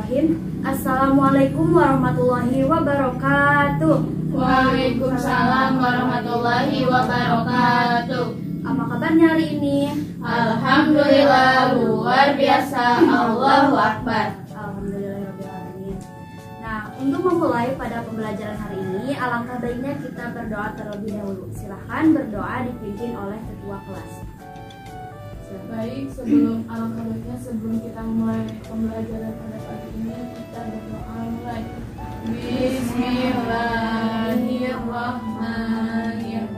Bismillahirrahmanirrahim. Assalamualaikum warahmatullahi wabarakatuh. Waalaikumsalam warahmatullahi wabarakatuh. Apa kabarnya hari ini? Alhamdulillah luar biasa. Allahu Akbar. Alhamdulillahirrahmanirrahim. Nah, untuk memulai pada pembelajaran hari ini, alangkah baiknya kita berdoa terlebih dahulu. Silahkan berdoa dipimpin oleh ketua kelas. Baik, sebelum kita mulai pembelajaran pada pagi ini, kita berdoa mulai. Bismillahirrahmanirrahim.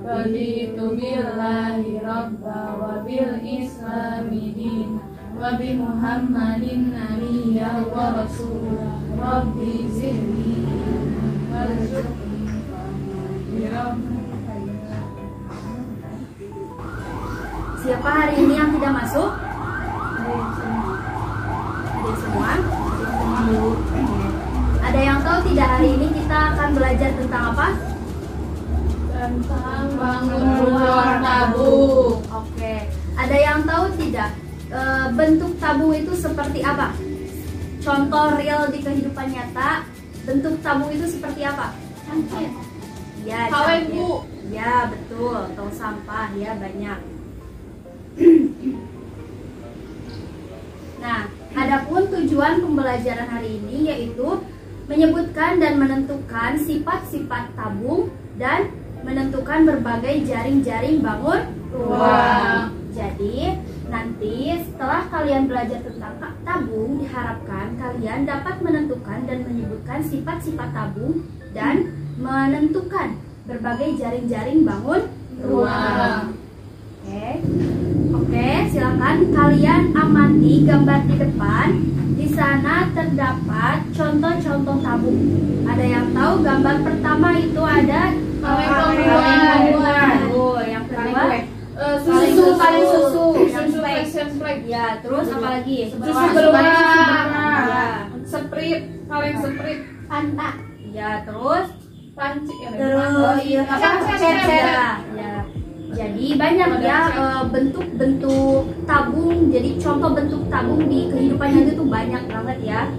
Raditu billahi rabba wa bil islami dina wa bi Muhammadin nabiyya wa rasulah. Rabbi zidni warzuqni fahmi. Siapa hari ini yang tidak masuk? Ada semua? Ada yang tahu tidak hari ini kita akan belajar tentang apa? Tentang bangun ruang tabung. Oke. Ada yang tahu tidak? Bentuk tabung itu seperti apa? Contoh real di kehidupan nyata, bentuk tabung itu seperti apa? Cangkir. Ya, Kaleng, cangkir. Bu. Ya, betul. Tong sampah ya banyak. Nah, adapun tujuan pembelajaran hari ini yaitu menyebutkan dan menentukan sifat-sifat tabung dan menentukan berbagai jaring-jaring bangun ruang. Jadi, nanti setelah kalian belajar tentang tabung, diharapkan kalian dapat menentukan dan menyebutkan sifat-sifat tabung dan menentukan berbagai jaring-jaring bangun ruang. Oke, silakan kalian amati gambar di depan. Di sana terdapat contoh-contoh tabung. Ada yang tahu gambar pertama itu ada kaleng. Yang kedua susu. Ya, terus apa lagi? Susu beruang. Ya. Sprite, kaleng sprite. Fanta. Ya, terus Panci. Ya. Jadi banyak ya bentuk-bentuk tabung. Jadi contoh bentuk tabung di kehidupan nyata itu banyak banget ya.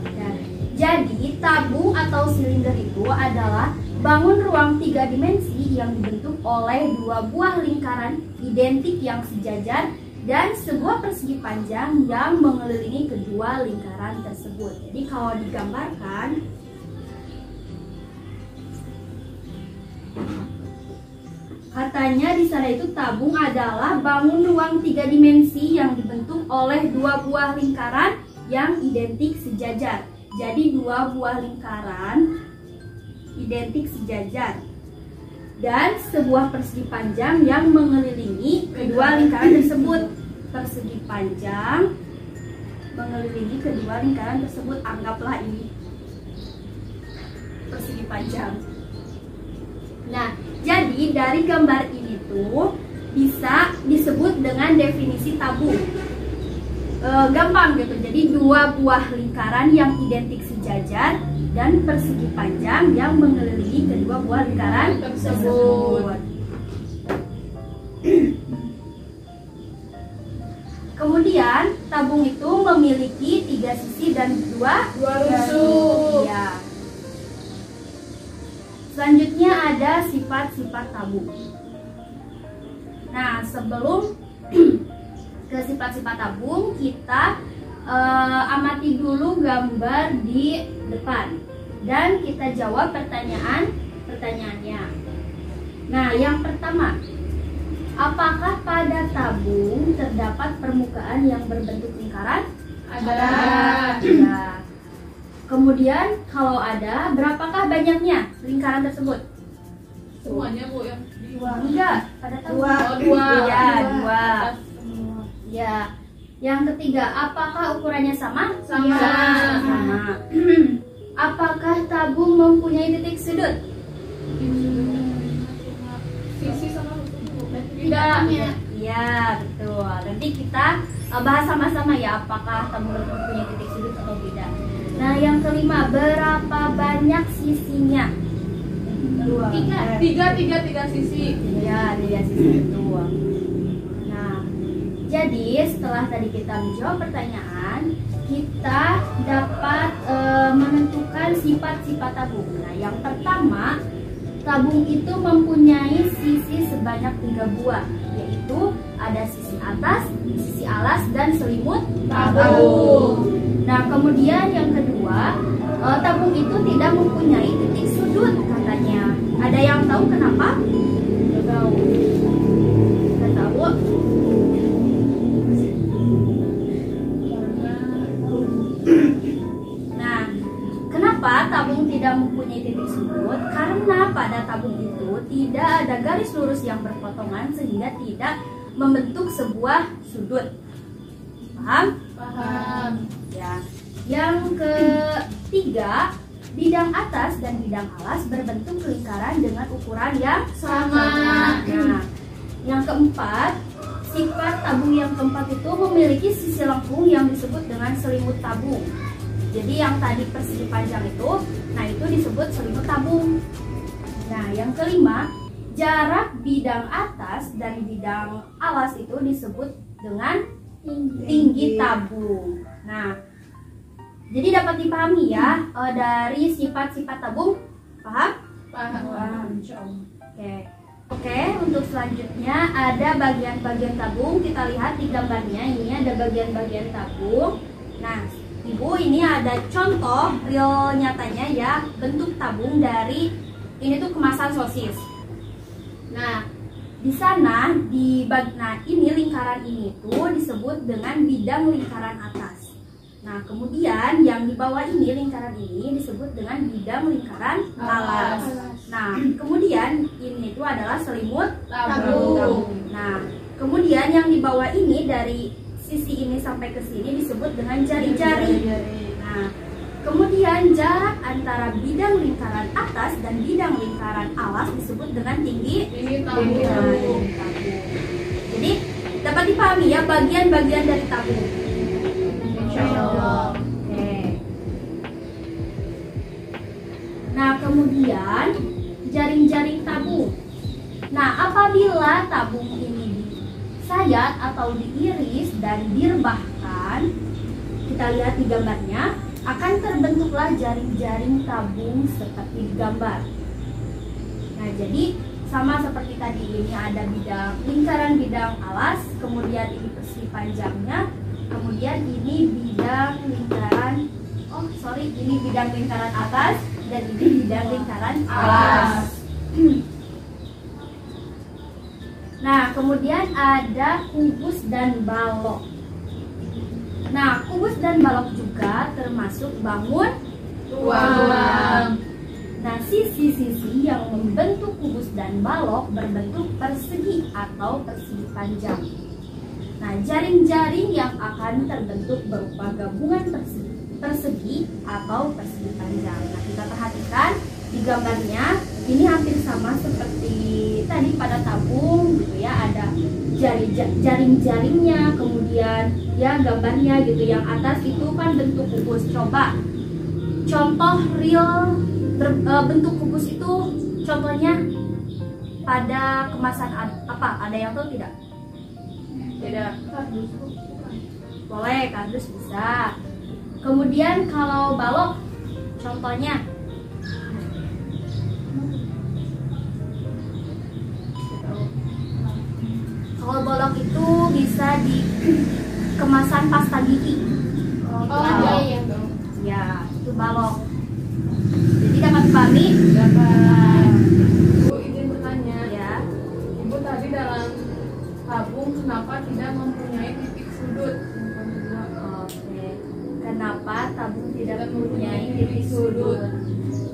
Nah, jadi tabung atau silinder itu adalah bangun ruang 3 dimensi yang dibentuk oleh 2 buah lingkaran identik yang sejajar dan sebuah persegi panjang yang mengelilingi kedua lingkaran tersebut. Jadi kalau digambarkan, katanya di sana itu tabung adalah bangun ruang 3 dimensi yang dibentuk oleh 2 buah lingkaran yang identik sejajar. Jadi 2 buah lingkaran identik sejajar dan sebuah persegi panjang yang mengelilingi kedua lingkaran tersebut. Persegi panjang mengelilingi kedua lingkaran tersebut. Anggaplah ini persegi panjang. Nah, jadi dari gambar ini tuh bisa disebut dengan definisi tabung. Gampang gitu. Jadi 2 buah lingkaran yang identik sejajar dan persegi panjang yang mengelilingi kedua buah lingkaran tersebut. Kemudian tabung itu memiliki 3 sisi dan 2 rusuk. Ya. Selanjutnya ada sifat-sifat tabung. Nah, sebelum ke sifat-sifat tabung, kita amati dulu gambar di depan dan kita jawab pertanyaannya. Nah, yang pertama, apakah pada tabung terdapat permukaan yang berbentuk lingkaran? Ada. Ya. Kemudian kalau ada, berapakah banyaknya lingkaran tersebut? Semuanya, Bu, yang Enggak, pada tabung. dua. Ya, 2. Semua. Ya. Yang ketiga, apakah ukurannya sama? Sama. Ya, sama. Apakah tabung mempunyai titik sudut? Sisi sama rusuk, Bu. Tidak. Ya, betul. Nanti kita bahas sama-sama ya, apakah tabung mempunyai titik sudut atau tidak. Nah, yang kelima, berapa banyak sisinya? 3 sisi. Ya, 3 sisi betul. Nah, jadi setelah tadi kita menjawab pertanyaan, kita dapat menentukan sifat-sifat tabung. Nah, yang pertama, tabung itu mempunyai sisi sebanyak 3 buah, yaitu ada sisi atas, sisi alas, dan selimut tabung. Nah, kemudian yang kedua, tabung itu tidak mempunyai titik sudut katanya. Ada yang tahu kenapa? Tidak tahu. Tidak tahu. Nah, kenapa tabung tidak mempunyai titik sudut? Karena pada tabung itu tidak ada garis lurus yang berpotongan sehingga tidak membentuk sebuah sudut. Paham? Paham. Ya. Yang ketiga, bidang atas dan bidang alas berbentuk lingkaran dengan ukuran yang Sama. Nah, yang keempat, sifat tabung yang keempat itu memiliki sisi lengkung yang disebut dengan selimut tabung. Jadi yang tadi persegi panjang itu, nah itu disebut selimut tabung. Nah, yang kelima, jarak bidang atas dan bidang alas itu disebut dengan tinggi tabung. Nah, jadi dapat dipahami ya dari sifat-sifat tabung. Paham? Paham. Oke, untuk selanjutnya ada bagian-bagian tabung. Kita lihat di gambarnya, ini ada bagian-bagian tabung. Nah, Ibu, ini ada contoh real nyatanya ya, bentuk tabung dari ini tuh kemasan sosis. Nah, di sana nah ini lingkaran ini tuh disebut dengan bidang lingkaran atas. Nah, kemudian yang di bawah ini lingkaran ini disebut dengan bidang lingkaran alas. Nah, kemudian ini itu adalah selimut tabung. Nah, kemudian yang di bawah ini dari sisi ini sampai ke sini disebut dengan jari-jari. Nah, kemudian jarak antara bidang lingkaran atas dan bidang lingkaran alas disebut dengan tinggi tabung. Jadi dapat dipahami ya bagian-bagian dari tabung. Insyaallah. Oke. Nah, kemudian jaring-jaring tabung. Nah, apabila tabung ini disayat atau diiris dan direbahkan, kita lihat di gambarnya, akan terbentuklah jaring-jaring tabung seperti di gambar. Nah, jadi sama seperti tadi, ini ada lingkaran bidang alas, kemudian ini persegi panjangnya, kemudian ini bidang lingkaran ini bidang lingkaran atas dan ini bidang lingkaran alas. Nah, kemudian ada kubus dan balok. Nah, kubus dan balok juga termasuk bangun Ruang. Nah, sisi-sisi yang membentuk kubus dan balok berbentuk persegi atau persegi panjang. Nah, jaring-jaring yang akan terbentuk berupa gabungan persegi atau persegi panjang. Nah, kita perhatikan di gambarnya, ini hampir sama seperti tadi pada tabung gitu ya, ada jaring-jaringnya, kemudian ya gambarnya gitu. Yang atas itu kan bentuk kubus. Coba contoh real bentuk kubus itu, contohnya pada kemasan apa? Ada yang tahu tidak? Tidak. Boleh, kardus bisa. Kemudian kalau balok, contohnya kalau balok itu bisa di kemasan pasta gigi. Iya. Ya, itu balok. Jadi dapat dipahami? Dapat. Ibu izin bertanya. Ya. Ibu tadi dalam tabung kenapa tidak mempunyai titik sudut? Oke. Kenapa tabung tidak mempunyai titik sudut?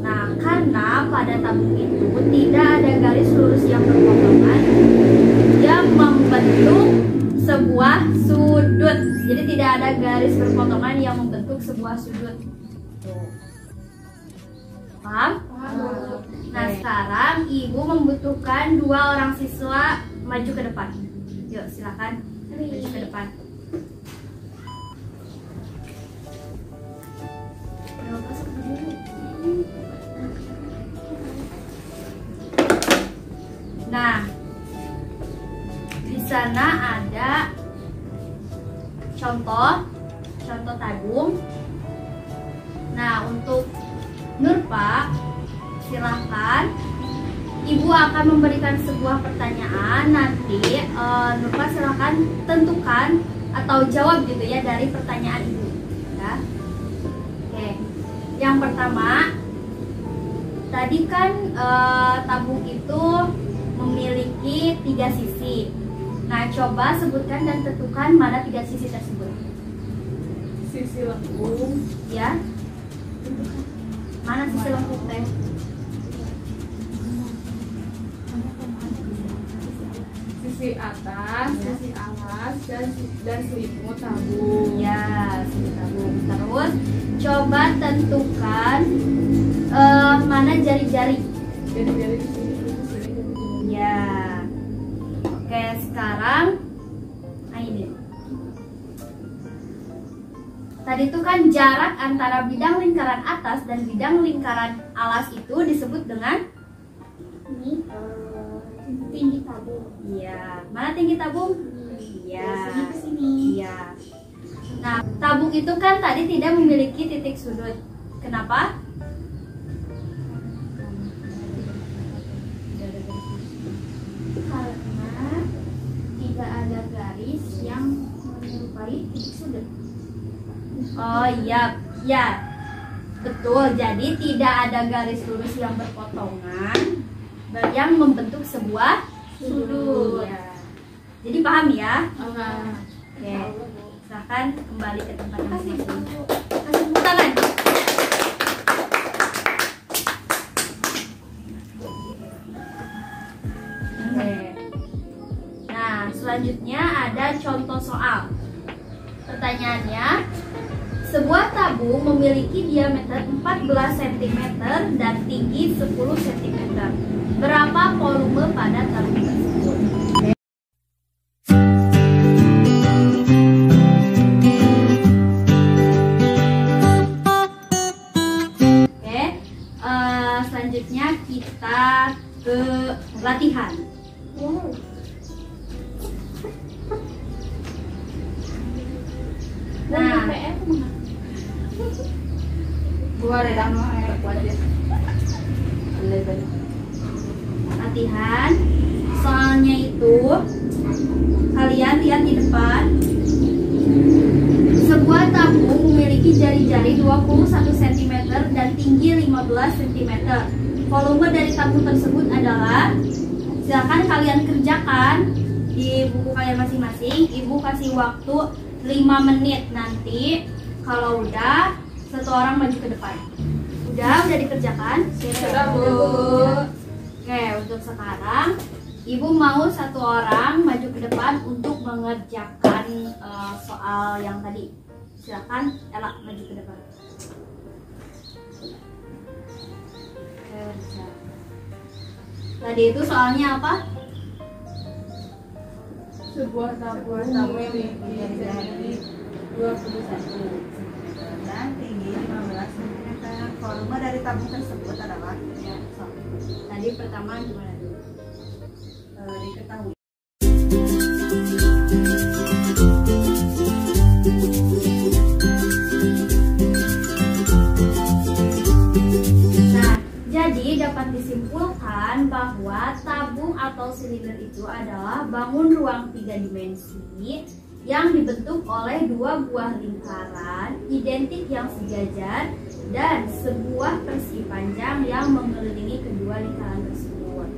Nah, karena pada tabung itu tidak ada garis lurus yang berpotongan yang membentuk sebuah sudut. Jadi tidak ada garis berpotongan yang membentuk sebuah sudut. Tuh. Paham? Paham. Nah, sekarang ibu membutuhkan 2 orang siswa maju ke depan. Yuk, silakan maju ke depan. Nah, di sana ada contoh tabung. Nah, untuk Nurpa, silahkan. Ibu akan memberikan sebuah pertanyaan. Nanti Nurpa silahkan tentukan atau jawab gitu ya dari pertanyaan ibu. Ya. Oke. Yang pertama, tadi kan tabung itu memiliki 3 sisi. Nah, coba sebutkan dan tentukan mana 3 sisi tersebut. Sisi lengkung. Ya. Mana sisi lengkung teh? Sisi atas, sisi alas, dan selimut tabung. Ya, sisi tabung. Terus coba tentukan mana jari-jari. Jari-jari di sini. Ya. Oke, sekarang ini. Tadi itu kan jarak antara bidang lingkaran atas dan bidang lingkaran alas itu disebut dengan ini tinggi tabung. Iya. Mana tinggi tabung? Iya. Ke sini. Iya. Nah, tabung itu kan tadi tidak memiliki titik sudut. Kenapa? Karena tidak ada garis yang menyerupai titik sudut. Oh iya, ya betul. Jadi tidak ada garis lurus yang berpotongan yang membentuk sebuah sudut. Ya. Jadi paham ya? Oke. Silahkan kembali ke tempat masing-masing. Kasih tepuk tangan. Oke. Nah, selanjutnya ada contoh soal. Pertanyaannya, sebuah tabung memiliki diameter 14 cm dan tinggi 10 cm. Berapa volume pada tabung tersebut? Oke, selanjutnya kita ke latihan. Nah, latihan soalnya itu kalian lihat di depan. Sebuah tabung memiliki jari-jari 21 cm dan tinggi 15 cm. Volume dari tabung tersebut adalah, silakan kalian kerjakan di buku kalian masing-masing. Ibu kasih waktu 5 menit. Nanti kalau udah, satu orang maju ke depan. Udah dikerjakan? Sudah, Bu. Oke, untuk sekarang Ibu mau satu orang maju ke depan untuk mengerjakan soal yang tadi. Silakan, Ella maju ke depan. Kerja. Tadi itu soalnya apa? Sebuah tabung memiliki jari 21 dan tinggi 15 cm. Volume dari tabung tersebut adalah Tadi pertama gimana dulu? diketahui. Nah, jadi dapat disimpulkan bahwa tabung atau silinder itu adalah bangun ruang 3 dimensi yang dibentuk oleh 2 buah lingkaran identik yang sejajar dan sebuah persegi panjang yang mengelilingi kedua lingkaran tersebut.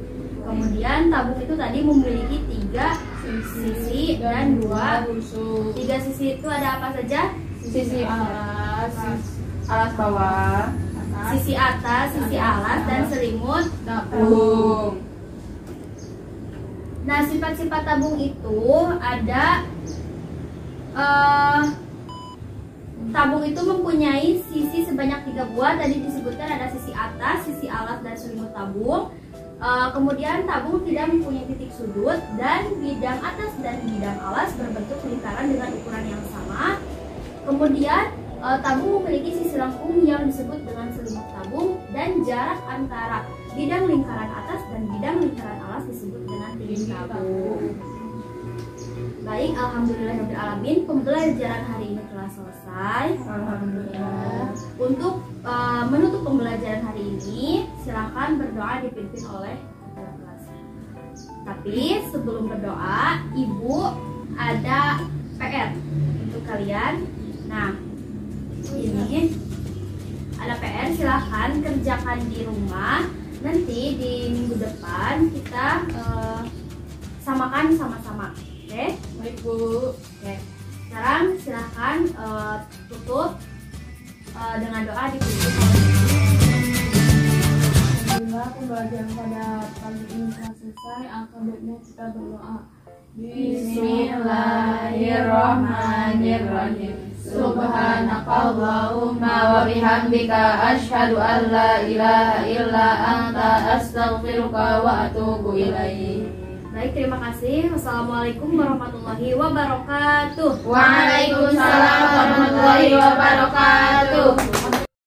Kemudian tabung itu tadi memiliki 3 sisi dan 2 busuk. 3 sisi itu ada apa saja? Sisi alas, alas bawah, Sisi atas, sisi alas, dan selimut tabung. Nah, sifat-sifat tabung itu ada tabung itu mempunyai sisi sebanyak 3 buah. Tadi disebutkan ada sisi atas, sisi alas, dan selimut tabung. Kemudian tabung tidak mempunyai titik sudut dan bidang atas dan bidang alas berbentuk lingkaran dengan ukuran yang sama. Kemudian tabung memiliki sisi lengkung yang disebut dengan selimut tabung dan jarak antara bidang lingkaran atas dan bidang lingkaran alas disebut dengan tinggi tabung. Baik, alhamdulillahirobbilalamin, pembelajaran hari ini telah selesai. Alhamdulillah. Untuk menutup pembelajaran hari ini, silakan berdoa dipimpin oleh kepala kelas. Tapi sebelum berdoa, Ibu ada PR untuk kalian. Nah, ini ada PR, silahkan kerjakan di rumah. Nanti di minggu depan kita samakan sama-sama. Oke? Baik Bu. Oke. Sekarang silahkan tutup dengan doa dipimpin oleh Alhamdulillah, pembelajaran pada pagi ini telah selesai. Alangkah baiknya kita berdoa. Bismillahirrahmanirrahim. Subhanakallahumma wa bihamdika asyhadu an la ilaha illa anta astaghfiruka wa atubu ilaik. Baik, terima kasih. Wassalamualaikum warahmatullahi wabarakatuh. Waalaikumsalam warahmatullahi wabarakatuh.